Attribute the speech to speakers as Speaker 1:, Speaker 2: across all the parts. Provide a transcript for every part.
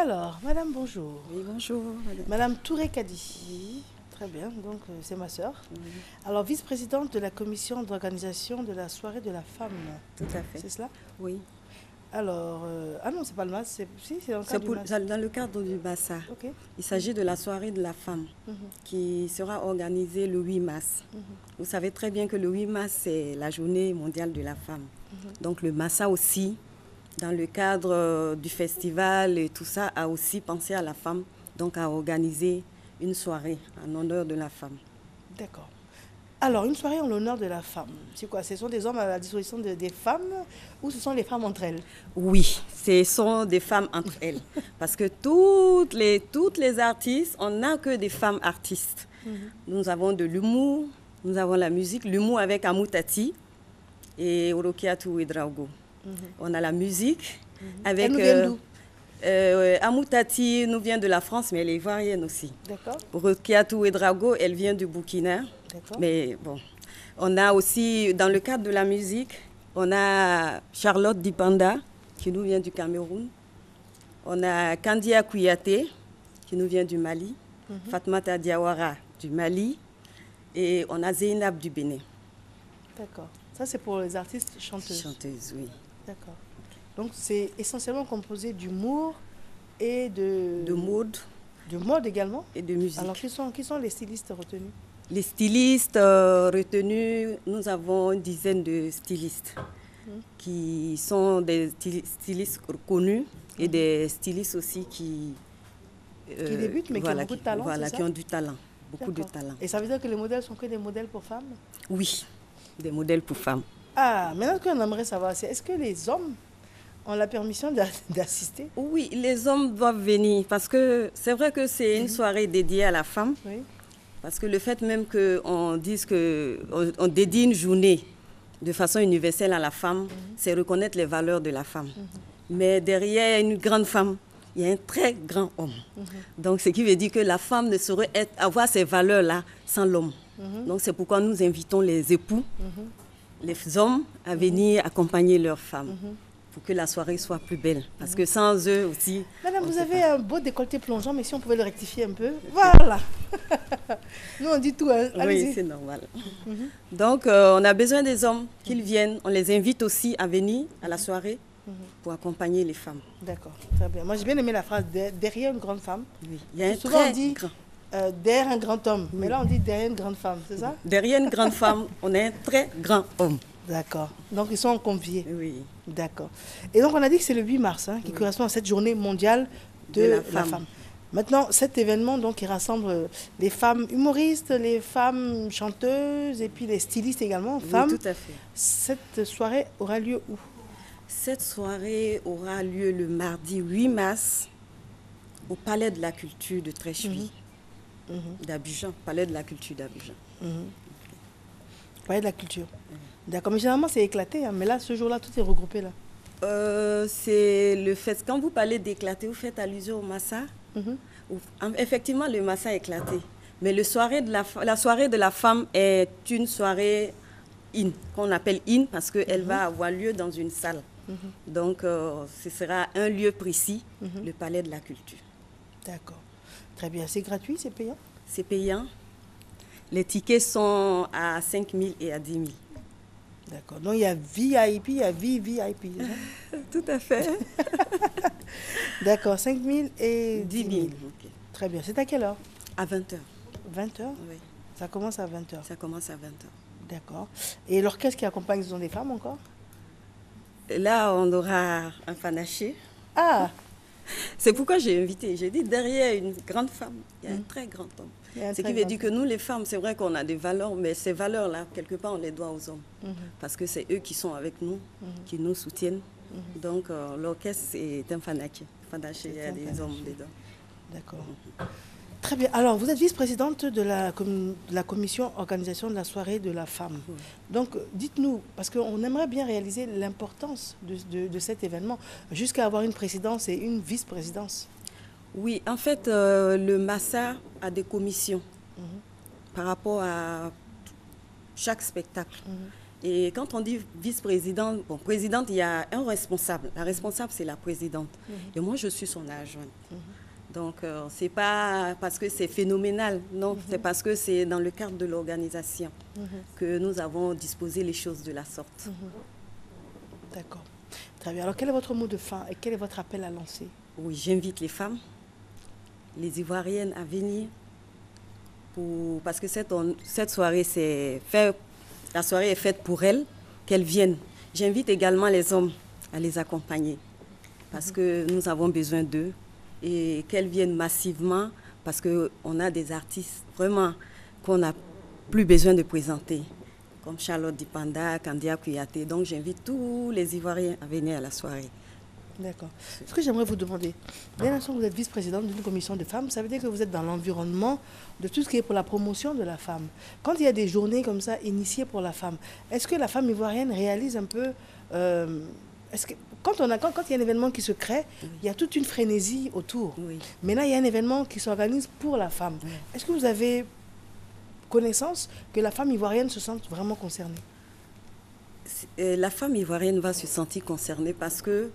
Speaker 1: Alors, Madame, bonjour.
Speaker 2: Oui, bonjour.
Speaker 1: Madame Touré Kadi. Oui. Très bien, donc c'est ma sœur. Oui. Alors, vice-présidente de la commission d'organisation de la soirée de la femme.
Speaker 2: Tout à fait.
Speaker 1: C'est cela?
Speaker 2: Oui.
Speaker 1: Alors, ah non, c'est pas le MAS, c'est dans le cadre du MAS.
Speaker 2: Dans le cadre du Bassa.
Speaker 1: Okay.
Speaker 2: Il s'agit de la soirée de la femme qui sera organisée le 8 mars. Vous savez très bien que le 8 mars, c'est la journée mondiale de la femme. Donc le Massa aussi, dans le cadre du festival et tout ça, a aussi pensé à la femme, donc à organiser une soirée en honneur de la femme.
Speaker 1: D'accord. Alors, une soirée en l'honneur de la femme, c'est quoi? Ce sont des hommes à la disposition des femmes ou ce sont les femmes entre elles?
Speaker 2: Oui, ce sont des femmes entre elles. Parce que toutes les artistes, on n'a que des femmes artistes. Nous avons de l'humour, nous avons la musique, l'humour avec Amoutati et Orokiatu Ouedraogo. On a la musique avec...
Speaker 1: Elle nous vient d'où?
Speaker 2: Amoutati nous vient de la France, mais elle est ivoirienne aussi.
Speaker 1: D'accord.
Speaker 2: Orokiatu Ouedraogo, elle vient du Burkina. Mais bon, on a aussi, dans le cadre de la musique, on a Charlotte Dipanda, qui nous vient du Cameroun. On a Kandia Kouyaté, qui nous vient du Mali. Fatmata Diawara, du Mali. Et on a Zeynab du Bénin.
Speaker 1: D'accord. Ça, c'est pour les artistes chanteuses.
Speaker 2: Chanteuses, oui.
Speaker 1: D'accord. Donc, c'est essentiellement composé d'humour et de...
Speaker 2: De mode.
Speaker 1: De mode également.
Speaker 2: Et de musique.
Speaker 1: Alors, qui sont les stylistes retenus?
Speaker 2: Les stylistes retenus, nous avons une dizaine de stylistes qui sont des stylistes connus et des stylistes aussi qui
Speaker 1: débutent mais qui ont beaucoup de talent.
Speaker 2: Voilà, qui ont du talent, beaucoup de talent.
Speaker 1: Et ça veut dire que les modèles sont que des modèles pour femmes?
Speaker 2: Oui, des modèles pour femmes.
Speaker 1: Ah, maintenant ce qu'on aimerait savoir, c'est est-ce que les hommes ont la permission d'assister?
Speaker 2: Oui, les hommes doivent venir parce que c'est vrai que c'est une soirée dédiée à la femme.
Speaker 1: Oui.
Speaker 2: Parce que le fait même qu'on dise qu'on dédie une journée de façon universelle à la femme, c'est reconnaître les valeurs de la femme. Mais derrière une grande femme, il y a un très grand homme. Donc ce qui veut dire que la femme ne saurait avoir ces valeurs-là sans l'homme. Donc c'est pourquoi nous invitons les époux, les hommes à venir accompagner leurs femmes. Pour que la soirée soit plus belle. Parce que sans eux aussi...
Speaker 1: Madame, vous avez un beau décolleté plongeant, mais si on pouvait le rectifier un peu. Voilà. Nous, on dit tout. Hein.
Speaker 2: Oui, c'est normal. Donc, on a besoin des hommes, qu'ils viennent. On les invite aussi à venir à la soirée pour accompagner les femmes.
Speaker 1: D'accord, très bien. Moi, j'ai bien aimé la phrase « derrière une grande femme ».
Speaker 2: Oui, il y a un
Speaker 1: souvent,
Speaker 2: très
Speaker 1: on dit derrière un grand homme. Mais là, on dit derrière une grande femme, c'est ça?
Speaker 2: Derrière une grande femme, on a un très grand homme.
Speaker 1: D'accord. Donc, ils sont conviés.
Speaker 2: Oui.
Speaker 1: D'accord. Et donc, on a dit que c'est le 8 mars qui correspond à cette journée mondiale de la femme. Maintenant, cet événement, donc, il rassemble les femmes humoristes, les femmes chanteuses et puis les stylistes également, femmes.
Speaker 2: Oui, tout à fait.
Speaker 1: Cette soirée aura lieu où?
Speaker 2: Cette soirée aura lieu le mardi 8 mars au Palais de la Culture de Tréchui, d'Abidjan. Palais de la Culture d'Abidjan.
Speaker 1: Palais de la Culture. D'accord, mais généralement c'est éclaté, hein, mais là, ce jour-là, tout est regroupé là.
Speaker 2: C'est le fait, quand vous parlez d'éclater, vous faites allusion au Massa. Effectivement, le Massa est éclaté. Mais la soirée de la femme est une soirée qu'on appelle parce qu'elle va avoir lieu dans une salle. Donc, ce sera un lieu précis, le Palais de la Culture.
Speaker 1: D'accord. Très bien. C'est gratuit, c'est payant?
Speaker 2: C'est payant. Les tickets sont à 5 000 et à 10 000.
Speaker 1: D'accord. Donc, il y a VIP, il y a VVIP.
Speaker 2: Tout à fait.
Speaker 1: D'accord. 5 000 et 10 000.
Speaker 2: Okay.
Speaker 1: Très bien. C'est à quelle heure?
Speaker 2: À 20h.
Speaker 1: 20h?
Speaker 2: Oui.
Speaker 1: Ça commence à 20h?
Speaker 2: Ça commence à 20h.
Speaker 1: D'accord. Et l'orchestre qui accompagne, ce sont des femmes encore?
Speaker 2: Là, on aura un panaché.
Speaker 1: Ah!
Speaker 2: C'est pourquoi j'ai invité. J'ai dit, derrière une grande femme, il y a un très grand homme. Ce qui veut dire que nous, les femmes, c'est vrai qu'on a des valeurs, mais ces valeurs-là, quelque part, on les doit aux hommes. Parce que c'est eux qui sont avec nous, qui nous soutiennent. Donc, l'orchestre est un fanaché. Il y a des hommes dedans.
Speaker 1: D'accord. Très bien. Alors, vous êtes vice-présidente de la commission organisation de la soirée de la femme. Donc, dites-nous, parce qu'on aimerait bien réaliser l'importance de cet événement, jusqu'à avoir une présidence et une vice-présidence.
Speaker 2: Oui, en fait, le Massa a des commissions par rapport à chaque spectacle. Et quand on dit vice-présidente, bon, présidente, il y a un responsable. La responsable, c'est la présidente. Et moi, je suis son adjointe. Donc, ce n'est pas parce que c'est phénoménal, non, c'est parce que c'est dans le cadre de l'organisation que nous avons disposé les choses de la sorte.
Speaker 1: D'accord. Très bien. Alors, quel est votre mot de fin et quel est votre appel à lancer?
Speaker 2: Oui, j'invite les femmes, les Ivoiriennes à venir, parce que cette soirée, la soirée est faite pour elles, qu'elles viennent. J'invite également les hommes à les accompagner, parce que nous avons besoin d'eux. Et qu'elles viennent massivement parce qu'on a des artistes vraiment qu'on n'a plus besoin de présenter, comme Charlotte Dipanda, Kandia Kouyaté. Donc j'invite tous les Ivoiriens à venir à la soirée.
Speaker 1: D'accord. Ce que j'aimerais vous demander, dès l'instant où vous êtes vice-présidente d'une commission de femmes, ça veut dire que vous êtes dans l'environnement de tout ce qui est pour la promotion de la femme. Quand il y a des journées comme ça initiées pour la femme, est-ce que la femme ivoirienne réalise un peu... Quand il y a un événement qui se crée, il y a toute une frénésie autour. Mais là, il y a un événement qui s'organise pour la femme. Est-ce que vous avez connaissance que la femme ivoirienne se sente vraiment concernée?
Speaker 2: La femme ivoirienne va se sentir concernée parce que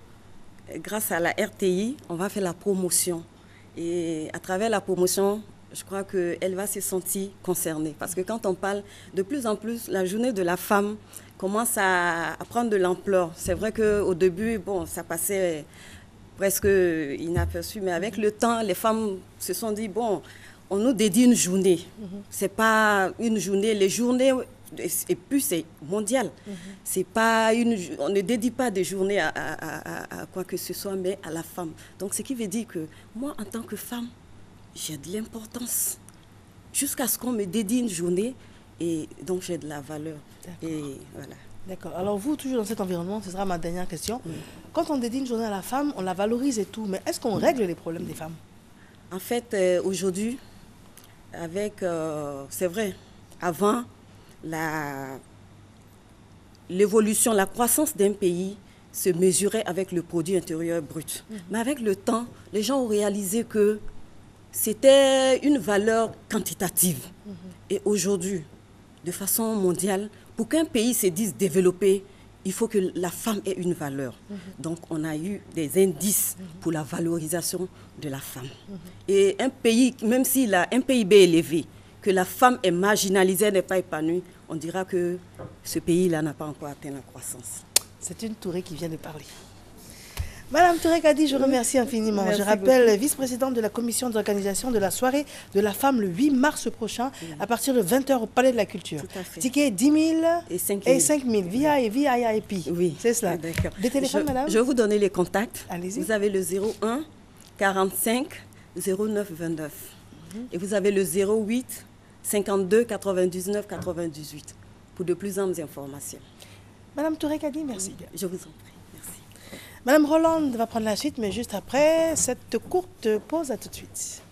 Speaker 2: grâce à la RTI, on va faire la promotion. Et à travers la promotion, je crois qu'elle va se sentir concernée. Parce que quand on parle de plus en plus, la journée de la femme commence à prendre de l'ampleur. C'est vrai qu'au début, bon, ça passait presque inaperçu, mais avec le temps, les femmes se sont dit, bon, on nous dédie une journée. C'est pas une journée, les journées, et puis c'est mondial. C'est pas on ne dédie pas des journées à quoi que ce soit, mais à la femme. Donc, ce qui veut dire que moi, en tant que femme, j'ai de l'importance. Jusqu'à ce qu'on me dédie une journée, et donc j'ai de la valeur. Et voilà.
Speaker 1: D'accord. Alors vous, toujours dans cet environnement, ce sera ma dernière question. Quand on dédie une journée à la femme, on la valorise et tout, mais est-ce qu'on règle les problèmes des femmes?
Speaker 2: En fait, aujourd'hui, c'est vrai, avant, l'évolution, la croissance d'un pays se mesurait avec le produit intérieur brut. Mais avec le temps, les gens ont réalisé que c'était une valeur quantitative. Et aujourd'hui, de façon mondiale, pour qu'un pays se dise développé, il faut que la femme ait une valeur. Donc, on a eu des indices pour la valorisation de la femme. Et un pays, même s'il a un PIB élevé, que la femme est marginalisée, n'est pas épanouie, on dira que ce pays-là n'a pas encore atteint la croissance.
Speaker 1: C'est une Touré qui vient de parler. Madame Touré Kadi, je remercie infiniment.
Speaker 2: Merci
Speaker 1: je rappelle,
Speaker 2: beaucoup.
Speaker 1: Vice-présidente de la commission d'organisation de la soirée de la femme le 8 mars prochain, à partir de 20h au Palais de la Culture.
Speaker 2: Tout à fait.
Speaker 1: Ticket 10 000 et 5 000, via et VIP.
Speaker 2: Oui.
Speaker 1: C'est cela.
Speaker 2: D'accord.
Speaker 1: Des téléphones, madame?
Speaker 2: Je vais vous donner les contacts.
Speaker 1: Allez-y.
Speaker 2: Vous avez le 01 45 09 29. Et vous avez le 08 52 99 98 pour de plus amples informations.
Speaker 1: Madame Touré Kadi, merci.
Speaker 2: Oui, je vous en prie. Merci.
Speaker 1: Madame Rolande va prendre la suite, mais juste après cette courte pause. À tout de suite.